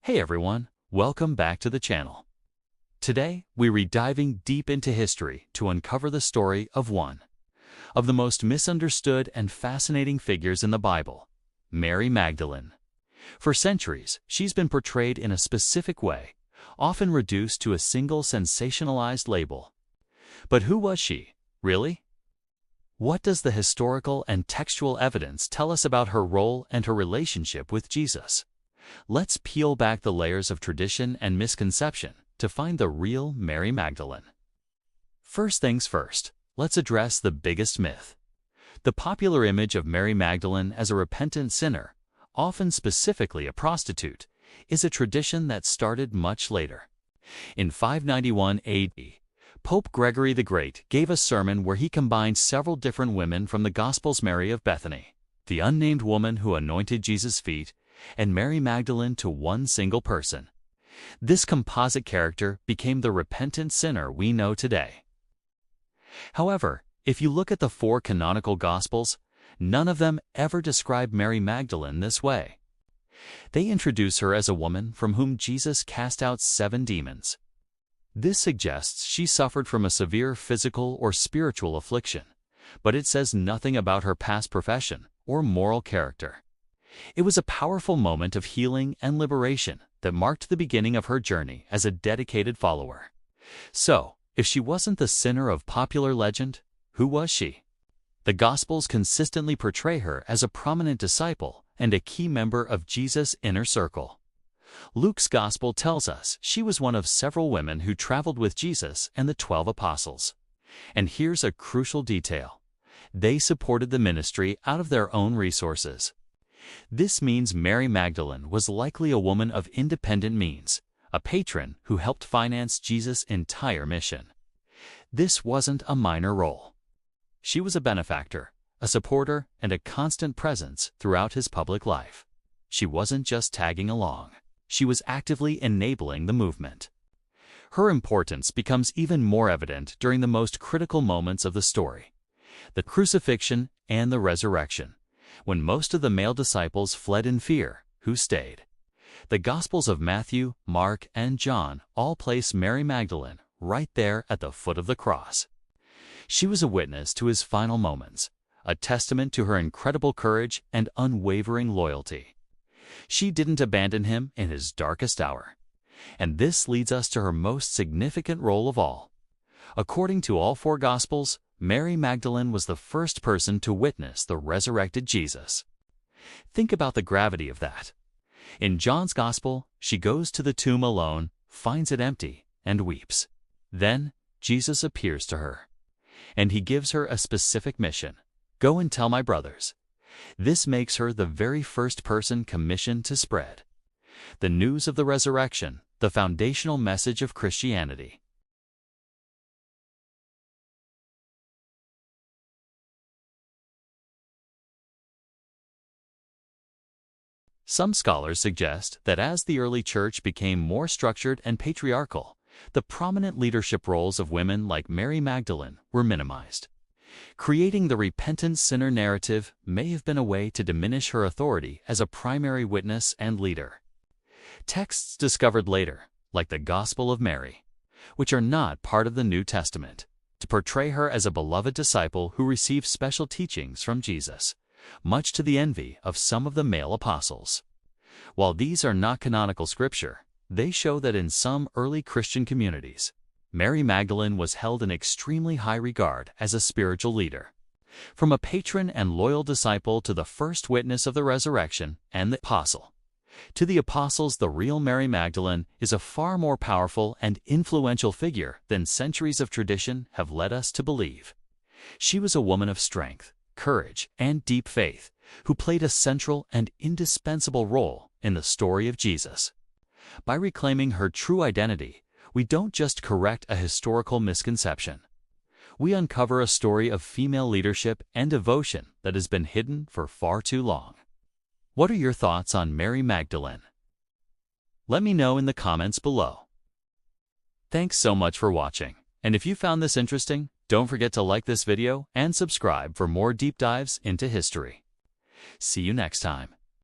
Hey everyone, welcome back to the channel. Today, we're diving deep into history to uncover the story of one of the most misunderstood and fascinating figures in the Bible, Mary Magdalene. For centuries, she's been portrayed in a specific way, often reduced to a single sensationalized label. But who was she, really? What does the historical and textual evidence tell us about her role and her relationship with Jesus? Let's peel back the layers of tradition and misconception to find the real Mary Magdalene. First things first, let's address the biggest myth. The popular image of Mary Magdalene as a repentant sinner, often specifically a prostitute, is a tradition that started much later. In 591 A.D., Pope Gregory the Great gave a sermon where he combined several different women from the Gospels: Mary of Bethany, the unnamed woman who anointed Jesus' feet, and Mary Magdalene to one single person. This composite character became the repentant sinner we know today. However, if you look at the four canonical Gospels, none of them ever describe Mary Magdalene this way. They introduce her as a woman from whom Jesus cast out 7 demons. This suggests she suffered from a severe physical or spiritual affliction, but it says nothing about her past profession or moral character. It was a powerful moment of healing and liberation that marked the beginning of her journey as a dedicated follower. So, if she wasn't the sinner of popular legend, who was she? The Gospels consistently portray her as a prominent disciple and a key member of Jesus' inner circle. Luke's Gospel tells us she was one of several women who traveled with Jesus and the 12 apostles. And here's a crucial detail: they supported the ministry out of their own resources. This means Mary Magdalene was likely a woman of independent means, a patron who helped finance Jesus' entire mission. This wasn't a minor role. She was a benefactor, a supporter, and a constant presence throughout his public life. She wasn't just tagging along. She was actively enabling the movement. Her importance becomes even more evident during the most critical moments of the story: the crucifixion and the resurrection. When most of the male disciples fled in fear, who stayed? The Gospels of Matthew, Mark, and John all place Mary Magdalene right there at the foot of the cross. She was a witness to his final moments, a testament to her incredible courage and unwavering loyalty. She didn't abandon him in his darkest hour. And this leads us to her most significant role of all. According to all 4 Gospels, Mary Magdalene was the first person to witness the resurrected Jesus. Think about the gravity of that. In John's Gospel, she goes to the tomb alone, finds it empty, and weeps. Then, Jesus appears to her. And he gives her a specific mission: go and tell my brothers. This makes her the very first person commissioned to spread the news of the resurrection, the foundational message of Christianity. Some scholars suggest that as the early church became more structured and patriarchal, the prominent leadership roles of women like Mary Magdalene were minimized. Creating the repentant sinner narrative may have been a way to diminish her authority as a primary witness and leader. Texts discovered later, like the Gospel of Mary, which are not part of the New Testament, to portray her as a beloved disciple who received special teachings from Jesus, much to the envy of some of the male apostles. While these are not canonical scripture, they show that in some early Christian communities, Mary Magdalene was held in extremely high regard as a spiritual leader. From a patron and loyal disciple to the first witness of the resurrection and the apostle. To the apostles, the real Mary Magdalene is a far more powerful and influential figure than centuries of tradition have led us to believe. She was a woman of strength, courage, and deep faith, who played a central and indispensable role in the story of Jesus. By reclaiming her true identity, we don't just correct a historical misconception. We uncover a story of female leadership and devotion that has been hidden for far too long. What are your thoughts on Mary Magdalene? Let me know in the comments below. Thanks so much for watching, and if you found this interesting, don't forget to like this video and subscribe for more deep dives into history. See you next time.